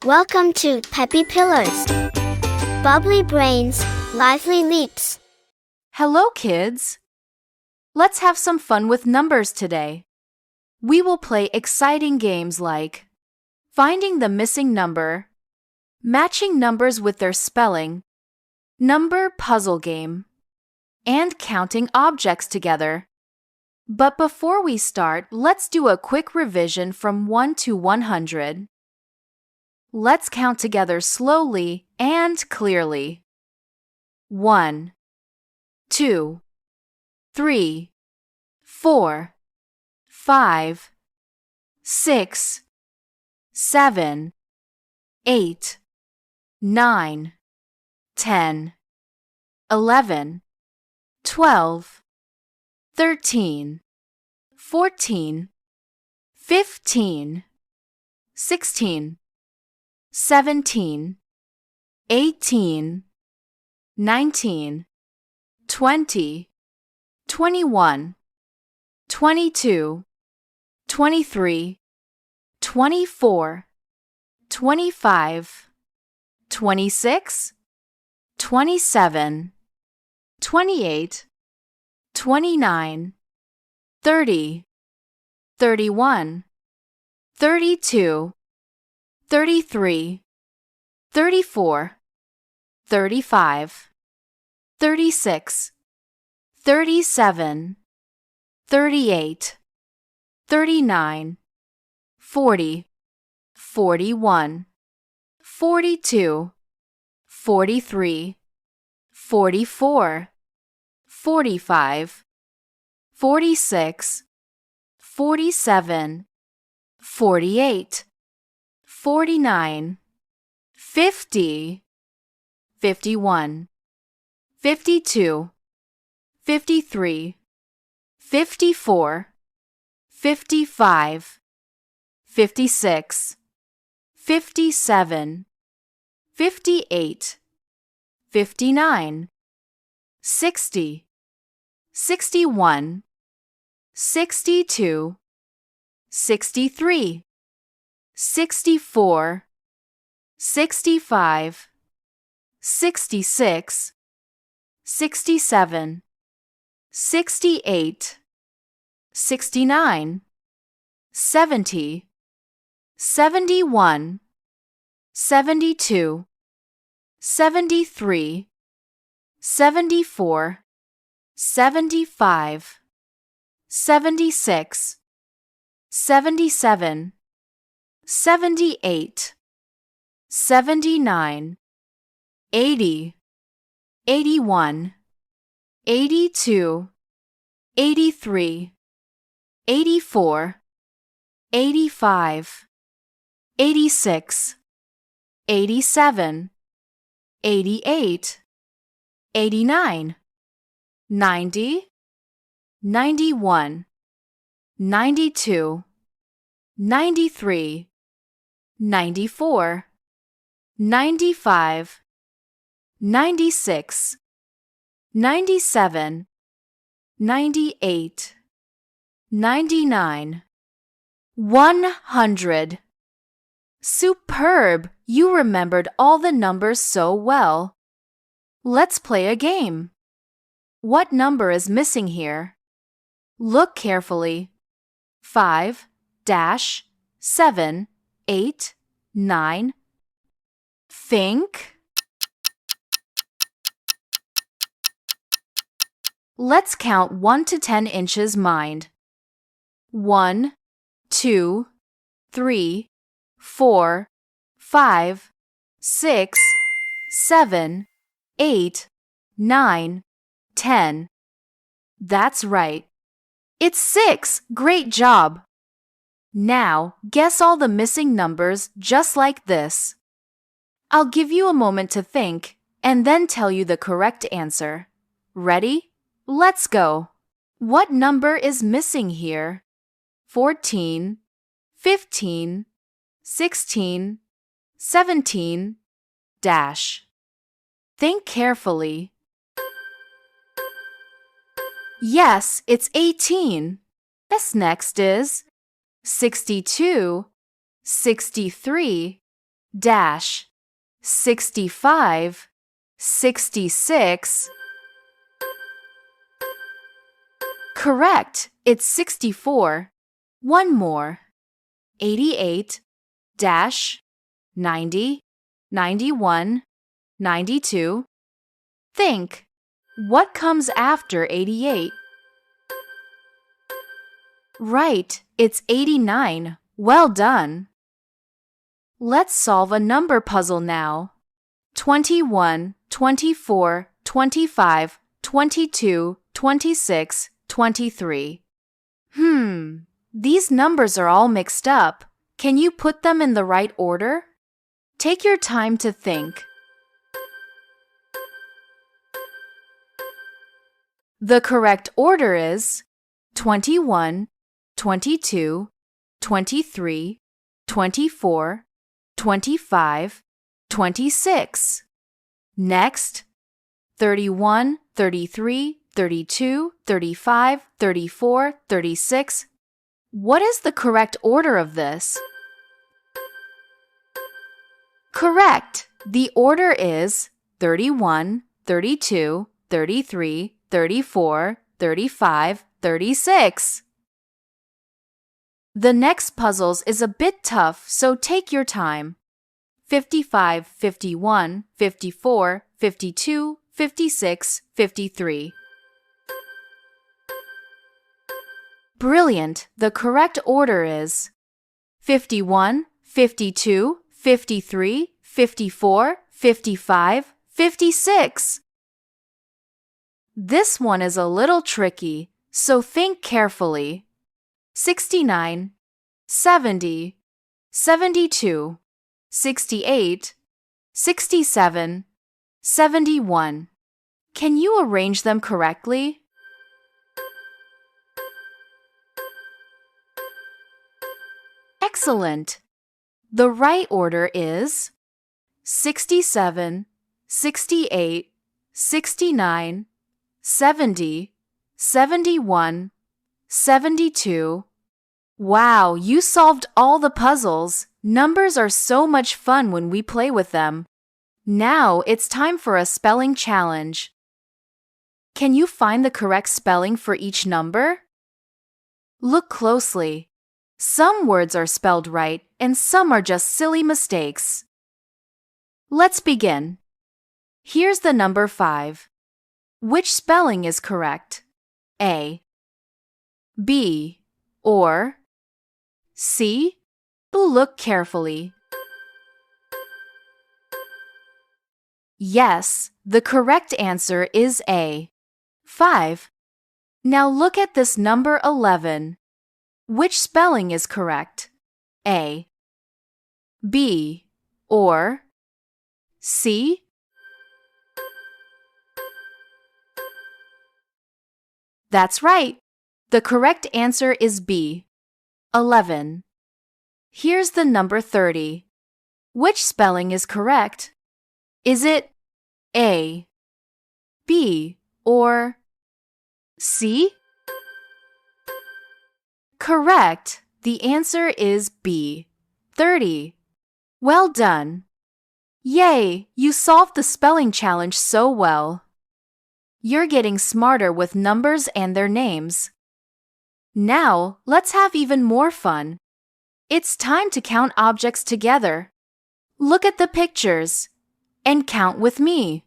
Welcome to Peppy Pillars. Bubbly brains, lively leaps. Hello, kids! Let's have some fun with numbers today. We will play exciting games like finding the missing number, matching numbers with their spelling, number puzzle game, and counting objects together. But before we start, let's do a quick revision from 1 to 100. Let's count together slowly and clearly. 1, 2, 3, 4, 5, 6, 7, 8, 9, 10, 11, 12, 13, 14, 15, 16, 17, 18, 19, 20, 21, 22, 23, 24, 25, 26, 27, 28, 29, 30, 31, 32, 33, 34, 35, 36, 37, 38, 39, 40, 41, 42, 43, 44, 45, 46, 47, 48, 49, 50, 51, 52, 53, 54, 55, 56, 57, 58, 59, 60, 61, 62, 63, 64, 65, 66, 67, 68, 69, 70, 71, 72, 73, 74, 75, 76, 77, 78, 79, 80, 81, 82, 83, 84, 85, 86, 87, 88, 89, 90, 91, 92, 93, 94, 95, 96, 97, 98, 99, 100. Superb! You remembered all the numbers so well. Let's play a game. What number is missing here? Look carefully. 5, 7, 8, 9. Think. Let's count 1 to 10 inches mind. 1, 2, 3, 4, 5, 6, 7, 8, 9, 10. That's right. It's 6. Great job. Now, guess all the missing numbers just like this. I'll give you a moment to think and then tell you the correct answer. Ready? Let's go. What number is missing here? 14, 15, 16, 17, dash. Think carefully. Yes, it's 18. This next is 62, 63, dash 65, 66. Correct, it's 64. One more. 88, dash 90, 91, 92. Think, what comes after 88? Right, it's 89. Well done. Let's solve a number puzzle now. 21, 24, 25, 22, 26, 23. These numbers are all mixed up. Can you put them in the right order? Take your time to think. The correct order is 21, 22, 23, 24, 25, 26. Next, 31, 33, 32, 35, 34, 36. What is the correct order of this? Correct! The order is 31, 32, 33, 34, 35, 36. The next puzzles is a bit tough, so take your time. 55, 51, 54, 52, 56, 53. Brilliant! The correct order is 51, 52, 53, 54, 55, 56. This one is a little tricky, so think carefully. 69, 70, 72, 68, 67, 71. Can you arrange them correctly? Excellent! The right order is 67, 68, 69, 70, 71, 72. Wow, you solved all the puzzles. Numbers are so much fun when we play with them. Now it's time for a spelling challenge. Can you find the correct spelling for each number? Look closely. Some words are spelled right and some are just silly mistakes. Let's begin. Here's the number 5. Which spelling is correct? A, B, or C? Look carefully. Yes, the correct answer is A, 5. Now look at this number 11. Which spelling is correct? A, B, or C? That's right. The correct answer is B, 11. Here's the number 30. Which spelling is correct? Is it A, B, or C? Correct. The answer is B, 30. Well done. Yay, you solved the spelling challenge so well. You're getting smarter with numbers and their names. Now, let's have even more fun. It's time to count objects together. Look at the pictures and count with me.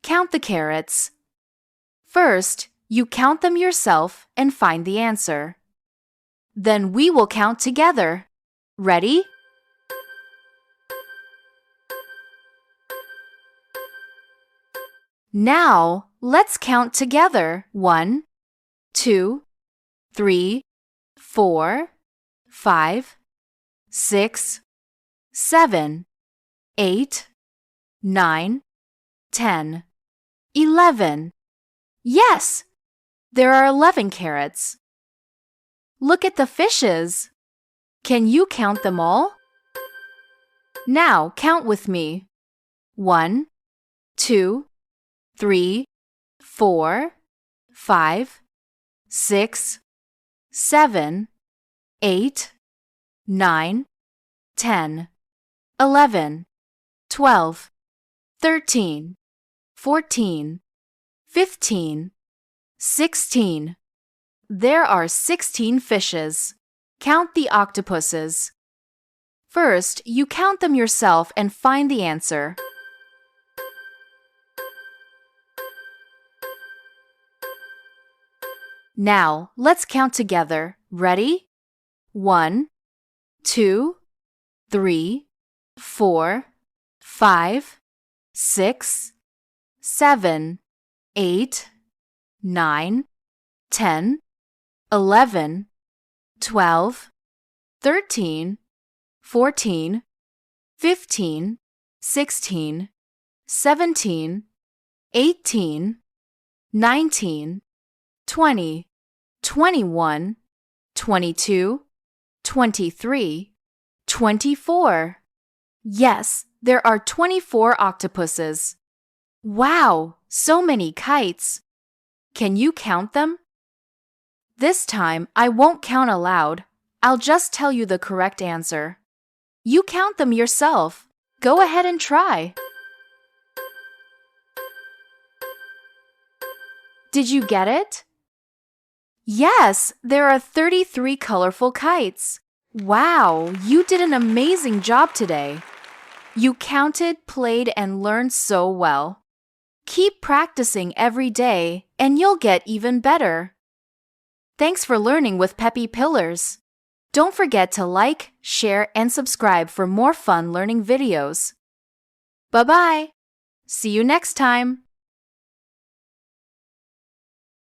Count the carrots. First, you count them yourself and find the answer. Then we will count together. Ready? Now, let's count together. 1, 2, 3, 4, 5, 6, 7, 8, 9, 10, 11. Yes! There are 11 carrots. Look at the fishes. Can you count them all? Now count with me. 1, 2, 3, 4, 5, 6, 7, 8, 9, 10, 11, 12, 13, 14, 15, 16. There are 16 fishes. Count the octopuses. First, you count them yourself and find the answer. Now, let's count together. Ready? 1, 2, 3, 4, 5, 6, 7, 8, 9, 10, 11, 12, 13, 14, 15, 16, 17, 18, 19, 20, 21, 22, 23, 24. Yes, there are 24 octopuses. Wow, so many kites. Can you count them? This time, I won't count aloud. I'll just tell you the correct answer. You count them yourself. Go ahead and try. Did you get it? Yes, there are 33 colorful kites. Wow, you did an amazing job today. You counted, played, and learned so well. Keep practicing every day, and you'll get even better. Thanks for learning with Peppy Pillars. Don't forget to like, share, and subscribe for more fun learning videos. Bye-bye. See you next time.